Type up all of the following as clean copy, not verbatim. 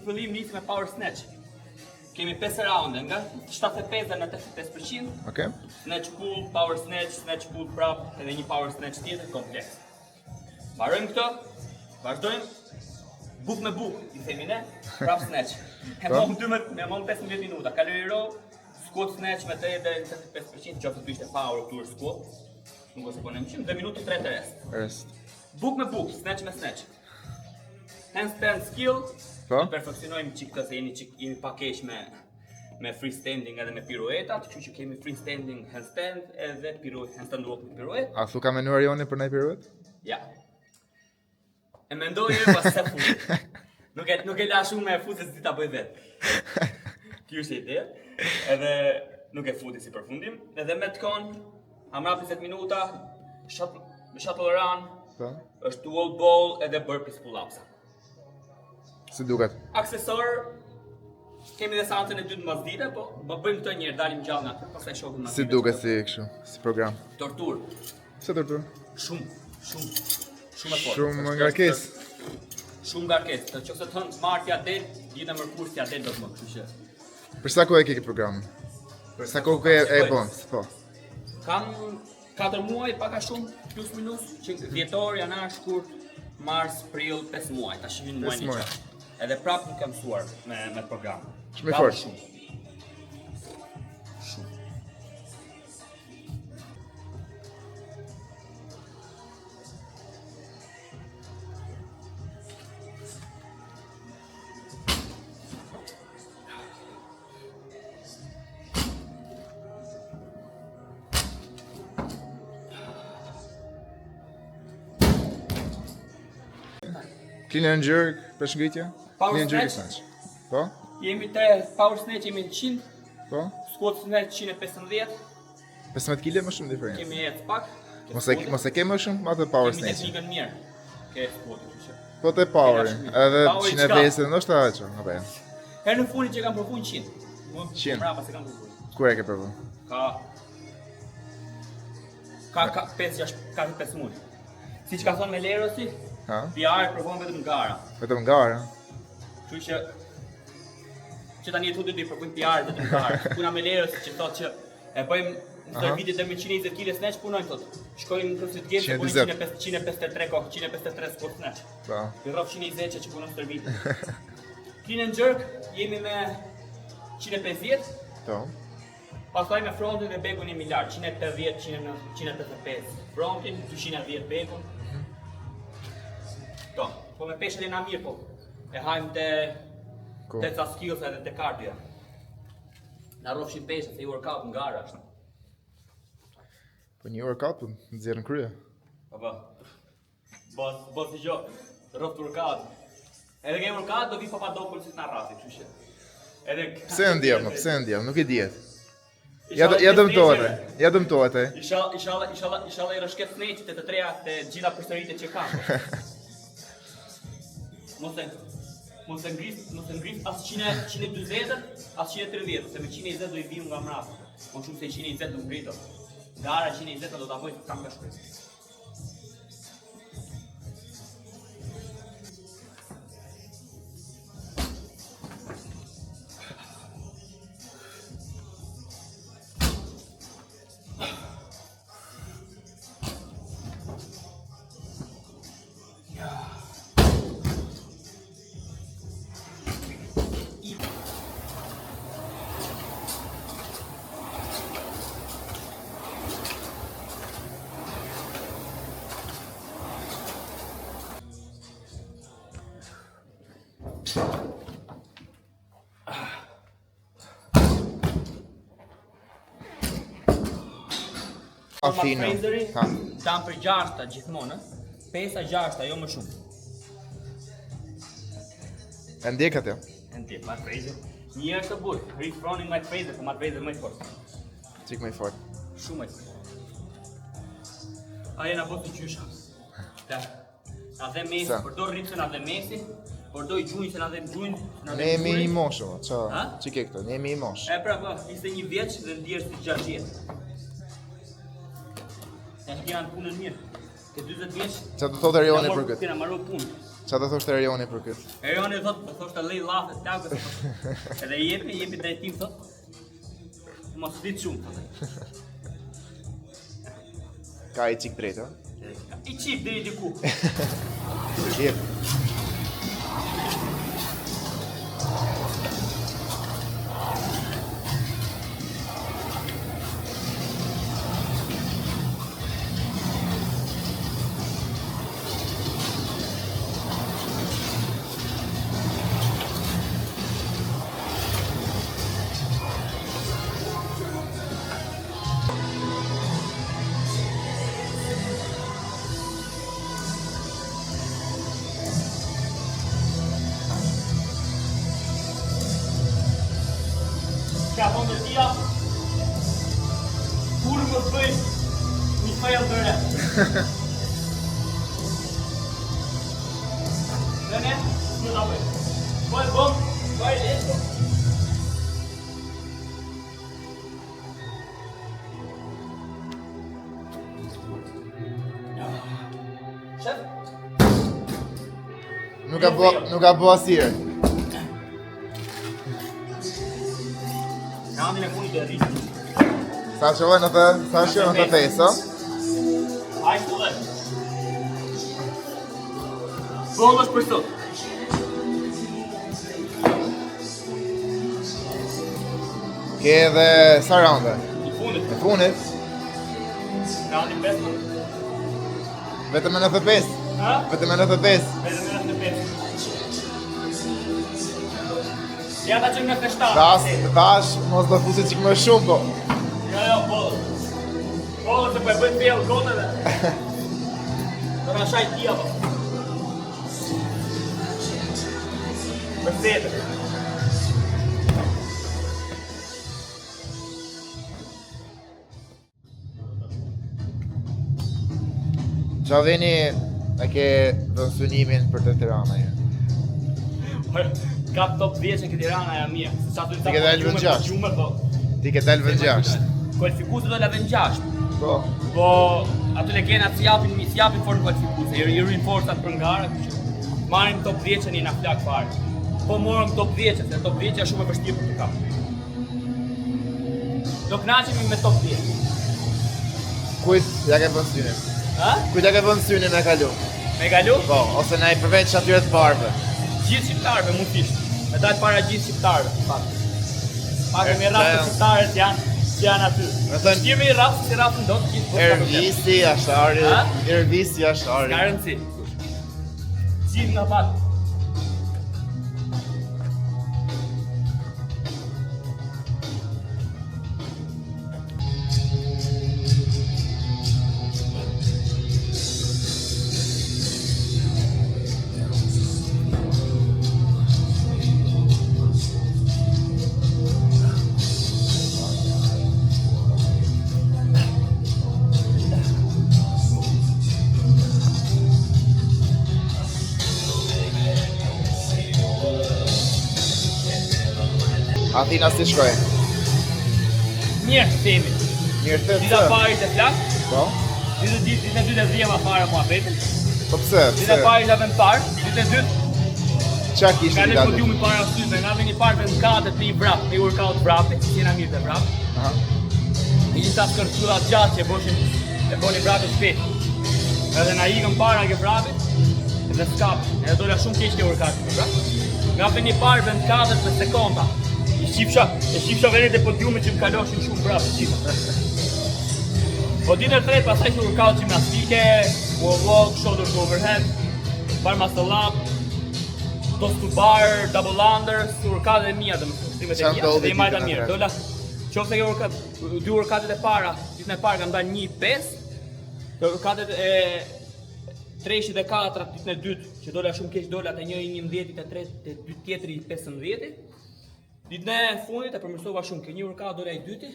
fillim nisi me power snatch. Kemi 5 raunde nga 75 në 85%. Okej. Snatch pull, power snatch, snatch pull prap, edhe një power snatch tjetër kompleks. Mbarojmë këto, vazhdojmë. Buk me buk, i themi ne, prap snatch. E mom 15 minuta, calorie row, squat snatch me 3 deri në 75%, qoftë të ishte power këtu squat. Nuk ose po në 2 minuta 3 të rest. Buk me buk, snatch me snatch. Handstand skill, perfeksionojmë çik këtë se jemi pak keq me freestanding edhe me piruetat, kështu që kemi freestanding handstand edhe handstand walk me piruet. A thu ka menuar joni për ndaj piruet? Ja. E mendoj pas se futi. Nuk e la shumë me futi se si ta bëj vetë. Kjo është ide. Edhe nuk e futi si përfundim. Edhe me të kon, amra 50 minuta, shuttle run, është wall ball edhe burpees pull-ups. Si duket? Aksesor, kemi dhe seancën e dytë mbas dite, po bëjmë këtë njërë, dalim gjallë nga të, pastaj shohim mbas dite. Si duket si kështu, si program? Tortur. Se tortur? Shumë e fortë. Shumë ngarkesë. Shumë ngarkesë. Të qoftë të thënë martja det, dita mërkur si det do të më, kështu që. Për sa kohë e ke programin? Për sa kohë e bën? Po. Kam 4 muaj, paka shumë, plus minus, që dhjetor, janar, shkurt, mars, prill, 5 muaj, tash vjen muaj një çfarë. Edhe prap nuk kam mësuar me program. Shumë i fortë. Shumë. Clean and jerk, përshëngritje? Power Clean and jerk snatch. Po? Jemi te power snatch jemi 100, Po? squat snatch 115, 15 kg më shumë diferencë. kemi ecë pak. Mos e ke më shumë ma të power snatch. Kemi teknikën mirë. Ke squat, kështu që. Po te power, edhe 150 ndoshta ajo, apo. Herë në fundit që kam provuar 100. 100. Brapa se kam provuar. Ku e ke provuar? Ka 5 muaj. Siç ka thonë me Lerosi, PR provon vetëm gara. Vetëm gara. Kështu që tani thotë do të provojmë PR vetëm gara. Puna me Lerosi që thotë që e bëjmë në servitet me 120 kg snatch punojmë thotë. Shkojmë në CrossFit Games punojmë 153 kohë, 153 squat snatch. Po. I rrof 120 që punon servitet. Clean and jerk jemi me 150. Po. Pastaj me frontin dhe bekun jemi lart, 180, 185. Frontin 210 bekun. Po me peshët e na mirë po. E hajmë te ca skills edhe te cardio. Na rrofshin peshët, se i workout në gara është. Po një workout po nxjerrën krye. Po. Bos i gjo, rroft workout. Edhe ke workout do vi papadokull si na rrati, kështu që. Edhe pse ndjem, nuk e diet. Ja dëmtohet. Inshallah i rëshket snatchet e të treja të gjitha përsëritjet që kam. Mos e ngris as 140, as 130, se me 120 do i vim nga mrapa. Po shumë se 120 do ngritë. Gara 120 do ta bëj kam ka shkruaj. Dam për 6 gjithmonë, 5-6 jo më shumë. E ndjek atë? E ndjek, Matt Fraser. Një është të burë, Rick Froning, Matt Fraser, po Matt Fraser më i fortë. Qik më i fortë? Shumë më i fortë. Aje na botë të gjysha. Na dhe Messi, përdoj ripse na dhe Messi, përdoj gjunjë se na dhe gjunjë. Ne jemi i moshë, që ke këto, ne jemi i moshë. E pra, 21 vjeç dhe ndjesh si 60. Ja që janë punën mirë, ke 20 vjeç. Qa të thotë Arioni për këtë? Kena marrë punë. Qa të thoshtë Erioni për këtë? Erioni thoshtë lej llafet plagës. Edhe jepi drejtim thot. Mos vit shumë thot. Ka i qik drejt, I qip deri diku. Qip. Ka thonë tia, kur më të bëj, një faja të re. Ne, në da bëj. Bëj bëm, bëj letë. Shef? Nuk ka bo asire. Randin e funit e rritë. Sa shëvoj në të fejso? Hajtë të dhe. Bëllë është për sot. Ke edhe sa raunde? I funit. Në funit? Randin 5. Vetëm e në F5? Ha? Vetëm e në F5? Vetëm e në 5. Ja ta qëmë në të 7. Thash, mos do fusi qik më shumë, po. Jo, bollë. Bollë se po e bëjt pjellë kote dhe. Do në shaj tia, po. Për sete. Qa veni e ke dhënsunimin për të Tirana ju? Kap top 10 që këtë Tirana e mija. Ti ke dalë vend 6. Ti ke dalë vend 6. Kualifikuse do vend 6. Po. Po, aty le kena si japin fornë kualifikuse. I rrin forcat për ngara, kështu. Marrim top 10 që një na flak fare. Po morëm top 10, se top 10 është shumë e vështirë për të kapur. Do kënaqemi me top 10. Kujt ja ke vënë synin? Ha? Kujt ja ke vënë synin me kalu? Me kalu? Po, ose na i përveç atyre të parve. Gjithë shqiptarëve mund t'ishtë. Me dalë para gjithë shqiptarëve, pak. Pak e mi rafë të shqiptarët që janë aty. Me thënë- Shqimi rafë si rafë ndot, gjithë po Ervisi, Ashari, Ha? Ervisi, Ashari. Ka rëndësi. Gjithë nga pak. Athina si shkoj? Mirë të themi. Mirë të Dita parit e flak, Po? ditë e dytë e dhjema fare mua betin. Po pse? Dita e parit e vend parë, ditë e dytë Qa kishtë ka i në dalë? podiumi para syve, nga veni parë vend katët në i vrap, në i workout vrapi, që jena mirë të vrap. Aha. I gjitha skërcullat gjatë që e boni vrapit shpet. Edhe na ikën para ke vrapit, edhe s'kapi, edhe dola shumë keq ke workout me vrap. Nga veni parë vend katët me sekonda. E shifsha venit e podiumit që më kaloshin shumë vrapit qita. Po ditën e tretë pastaj që workout gjimnastike, wall walk, shoulder to overhead, bar muscle up, toes to bar, double under, workout e mia domethënë, Qa ndodhi dhe i majta ditën e mirë. tretë? Dola, qoftë ke workout, dy workoutet e para, ditën e parë kam dalë 1.5, workoutet e 3 dhe 4 ditën e dytë, që dola shumë keq dola te njëri 11, te tretë, te dy tjetri 15. Ditën e fundit e përmirësova shumë, ke një workout dola i dyti,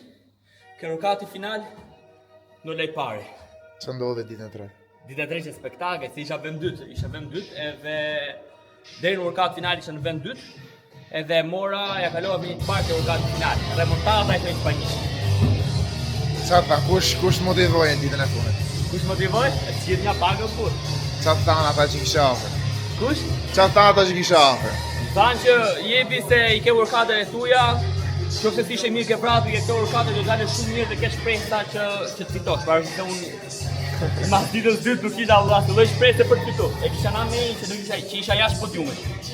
ke workouti final dola i pari. Qa ndodhi ditën e tretë? Dita e tretë ishte spektakël, se isha vend dytë, edhe deri në workout final isha në vend dytë, edhe mora ja kalova venit parë te workout final. Remontada ishte spanjisht. Qa të thanë, kush motivojnë ditën e fundit? Kush motivoj? E të gjithë nga pagën kur. Qa të thanë ata që kisha ofër? Kush? Qa tha ata që kisha afer? Thanë që jepi se i ke workout e tuja, qofse si ishe mirë ke prapë, i ke workout do dalë shumë mirë dhe ke shpresa që të fitosh. Para se unë mas ditës dytë nuk kisha asnjë lloj shprese për të fituar. E kisha na me që do isha jashtë podiumit.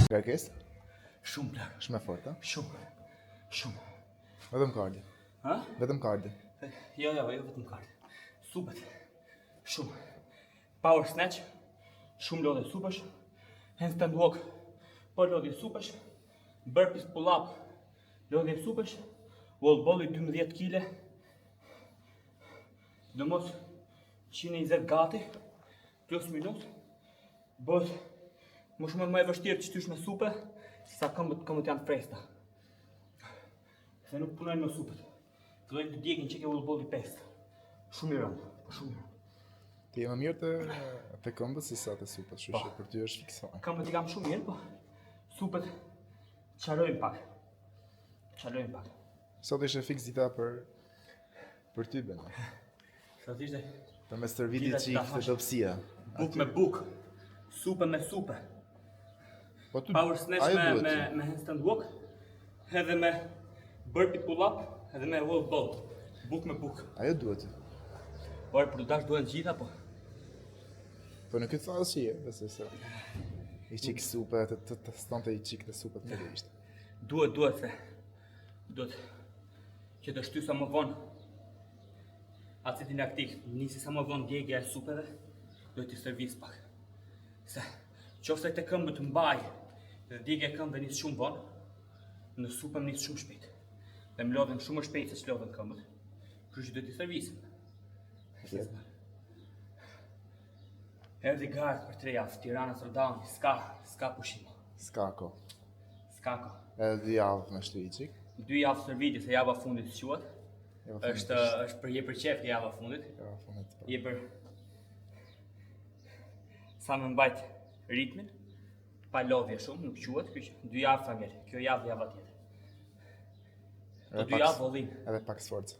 Kërkes? Shumë plak, Shumë e fortë, shumë. Shumë. vetëm kardi. Ha? Vetëm kardi. Jo, vetëm kart. Supet. Shumë. Power snatch. Shumë lodhe supësh. Handstand walk. Po lodhe supësh. Burpees pull up. Lodhe supësh. Wall balli 12 kg. Domos 120 gati. Plus minus. Bëhet më shumë më e vështirë që tysh me supe, sa këmbët janë freskta. Se nuk punojnë me supet. Fillojnë të djegin që ke wall 5. Shumë i rëndë, shumë i rëndë. Ti je më mirë të këmbës se sa të supës, kështu që për ty është fiksuar. Këmbët i kam shumë mirë, po supet qarojnë pak. Qarojnë pak. Sot ishte fiks dita për ty bën. Sot ishte Për mes stërvitit Dita që i ta kishte hash. topsia. buk me buk, supe me supe. Po ty Power snatch ajo me duhet. handstand walk, edhe me burpee pull up, edhe me wall ball. Buk me buk. Ajo duhet. Por për të dash duhen gjitha, po. Po në këtë thallë që je, besoj se i qik supe, të stonte i qik të supe të të ishte. Duhet se. Duhet që të shty sa më vonë acetin laktik, nisi sa më vonë djegja e supeve, duhet t'i servis pak. Se qofse të këmbët mbaj dhe djegja e këmbëve nis shumë vonë, në supem nis shumë shpejt. Dhe më lodhen shumë më shpejt se që lodhen këmbët. Kështu që duhet t'i servisim. Erdhi gardë për 3 javë, Tirana Sërdauni, s'ka pushim. S'ka ko. S'ka ko. Edhe 2 javë me shtu i qik. 2 javë serviti se java fundit quhet. Është për je për qef java fundit. Java fundit. Je për sa më mbajt ritmin, pa lodhje shumë, nuk quhet, kjo 2 javë familje. Kjo javë java tjetër. Po 2 javë vëllim. Edhe pak sforcë.